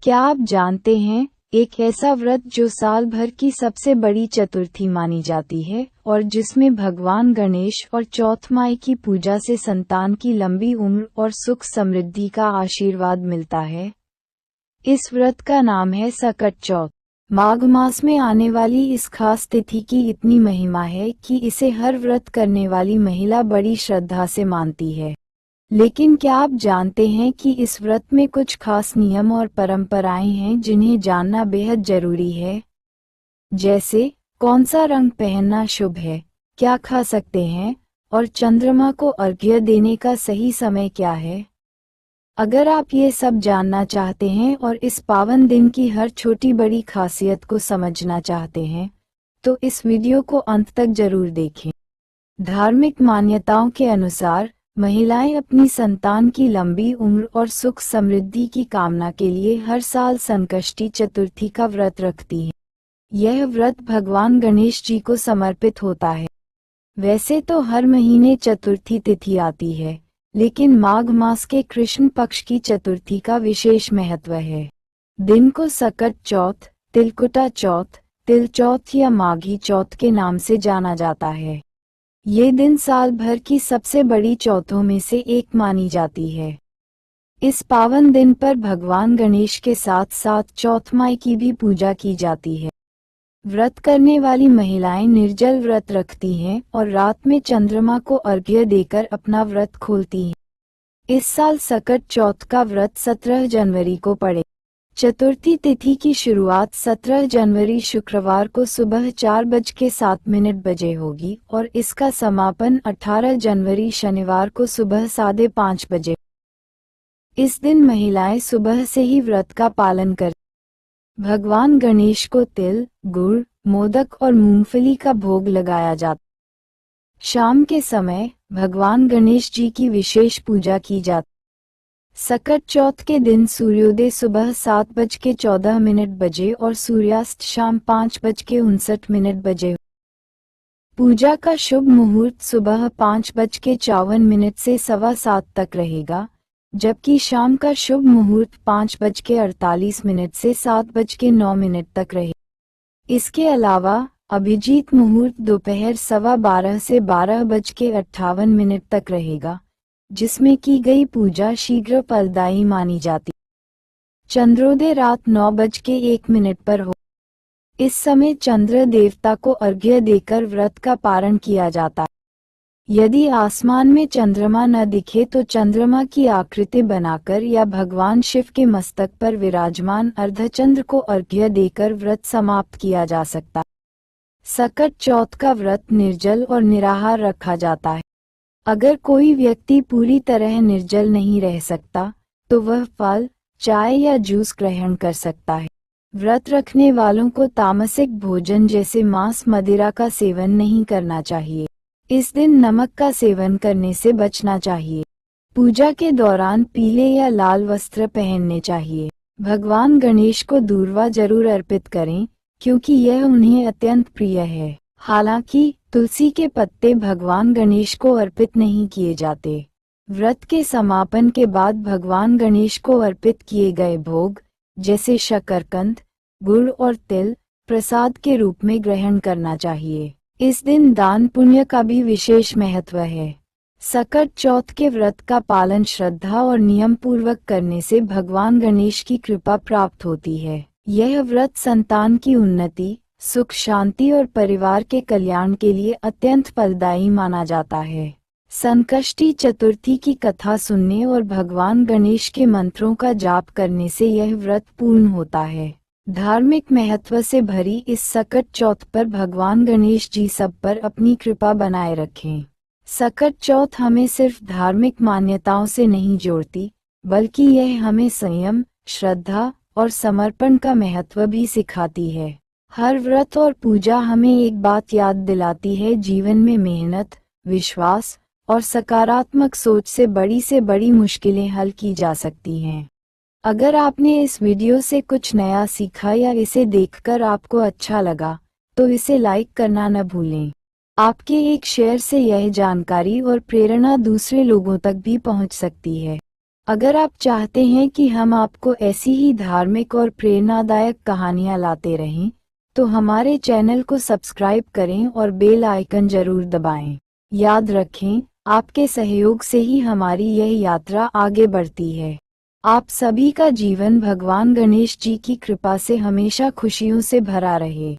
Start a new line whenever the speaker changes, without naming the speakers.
क्या आप जानते हैं, एक ऐसा व्रत जो साल भर की सबसे बड़ी चतुर्थी मानी जाती है और जिसमें भगवान गणेश और चौथ माई की पूजा से संतान की लंबी उम्र और सुख समृद्धि का आशीर्वाद मिलता है। इस व्रत का नाम है सकट चौथ। माघ मास में आने वाली इस खास तिथि की इतनी महिमा है कि इसे हर व्रत करने वाली महिला बड़ी श्रद्धा से मानती है। लेकिन क्या आप जानते हैं कि इस व्रत में कुछ खास नियम और परंपराएं हैं जिन्हें जानना बेहद जरूरी है? जैसे कौन सा रंग पहनना शुभ है, क्या खा सकते हैं, और चंद्रमा को अर्घ्य देने का सही समय क्या है। अगर आप ये सब जानना चाहते हैं और इस पावन दिन की हर छोटी बड़ी खासियत को समझना चाहते हैं, तो इस वीडियो को अंत तक जरूर देखें। धार्मिक मान्यताओं के अनुसार महिलाएं अपनी संतान की लंबी उम्र और सुख समृद्धि की कामना के लिए हर साल संकष्टी चतुर्थी का व्रत रखती हैं। यह व्रत भगवान गणेश जी को समर्पित होता है। वैसे तो हर महीने चतुर्थी तिथि आती है, लेकिन माघ मास के कृष्ण पक्ष की चतुर्थी का विशेष महत्व है। दिन को सकट चौथ, तिलकुटा चौथ, तिल चौथ या माघी चौथ के नाम से जाना जाता है। ये दिन साल भर की सबसे बड़ी चौथों में से एक मानी जाती है। इस पावन दिन पर भगवान गणेश के साथ साथ चौथ माई की भी पूजा की जाती है। व्रत करने वाली महिलाएं निर्जल व्रत रखती हैं और रात में चंद्रमा को अर्घ्य देकर अपना व्रत खोलती हैं। इस साल सकट चौथ का व्रत 17 जनवरी को पड़े। चतुर्थी तिथि की शुरुआत 17 जनवरी शुक्रवार को सुबह 4:07 होगी और इसका समापन 18 जनवरी शनिवार को सुबह 5:30 बजे। इस दिन महिलाएं सुबह से ही व्रत का पालन कर भगवान गणेश को तिल, गुड़, मोदक और मूंगफली का भोग लगाया जाता। शाम के समय भगवान गणेश जी की विशेष पूजा की जाती। सकट चौथ के दिन सूर्योदय सुबह 7:14 और सूर्यास्त शाम 5:59 पूजा का शुभ मुहूर्त सुबह 5:54 से 7:15 तक रहेगा, जबकि शाम का शुभ मुहूर्त 5:48 से 7:09 तक रहेगा। इसके अलावा अभिजीत मुहूर्त दोपहर 12:15 से 12:58 तक रहेगा, जिसमें की गई पूजा शीघ्र फलदायी मानी जाती। चंद्रोदय रात 9:01 पर हो। इस समय चंद्र देवता को अर्घ्य देकर व्रत का पारण किया जाता है। यदि आसमान में चंद्रमा न दिखे तो चंद्रमा की आकृति बनाकर या भगवान शिव के मस्तक पर विराजमान अर्धचंद्र को अर्घ्य देकर व्रत समाप्त किया जा सकता है। सकट चौथ का व्रत निर्जल और निराहार रखा जाता है। अगर कोई व्यक्ति पूरी तरह निर्जल नहीं रह सकता, तो वह फल, चाय या जूस ग्रहण कर सकता है। व्रत रखने वालों को तामसिक भोजन जैसे मांस मदिरा का सेवन नहीं करना चाहिए। इस दिन नमक का सेवन करने से बचना चाहिए। पूजा के दौरान पीले या लाल वस्त्र पहनने चाहिए। भगवान गणेश को दूर्वा जरूर अर्पित करें, क्योंकि यह उन्हें अत्यंत प्रिय है। हालांकि तुलसी के पत्ते भगवान गणेश को अर्पित नहीं किए जाते। व्रत के समापन के बाद भगवान गणेश को अर्पित किए गए भोग, जैसे शकरकंद, गुड़ और तिल, प्रसाद के रूप में ग्रहण करना चाहिए। इस दिन दान पुण्य का भी विशेष महत्व है। सकट चौथ के व्रत का पालन श्रद्धा और नियम पूर्वक करने से भगवान गणेश की कृपा प्राप्त होती है। यह व्रत संतान की उन्नति, सुख शांति और परिवार के कल्याण के लिए अत्यंत फलदायी माना जाता है। संकष्टी चतुर्थी की कथा सुनने और भगवान गणेश के मंत्रों का जाप करने से यह व्रत पूर्ण होता है। धार्मिक महत्व से भरी इस सकट चौथ पर भगवान गणेश जी सब पर अपनी कृपा बनाए रखें। सकट चौथ हमें सिर्फ धार्मिक मान्यताओं से नहीं जोड़ती, बल्कि यह हमें संयम, श्रद्धा और समर्पण का महत्व भी सिखाती है। हर व्रत और पूजा हमें एक बात याद दिलाती है, जीवन में मेहनत, विश्वास और सकारात्मक सोच से बड़ी मुश्किलें हल की जा सकती हैं। अगर आपने इस वीडियो से कुछ नया सीखा या इसे देखकर आपको अच्छा लगा, तो इसे लाइक करना न भूलें। आपके एक शेयर से यह जानकारी और प्रेरणा दूसरे लोगों तक भी पहुंच सकती है। अगर आप चाहते हैं कि हम आपको ऐसी ही धार्मिक और प्रेरणादायक कहानियाँ लाते रहें, तो हमारे चैनल को सब्सक्राइब करें और बेल आइकन जरूर दबाएं। याद रखें, आपके सहयोग से ही हमारी यह यात्रा आगे बढ़ती है। आप सभी का जीवन भगवान गणेश जी की कृपा से हमेशा खुशियों से भरा रहे।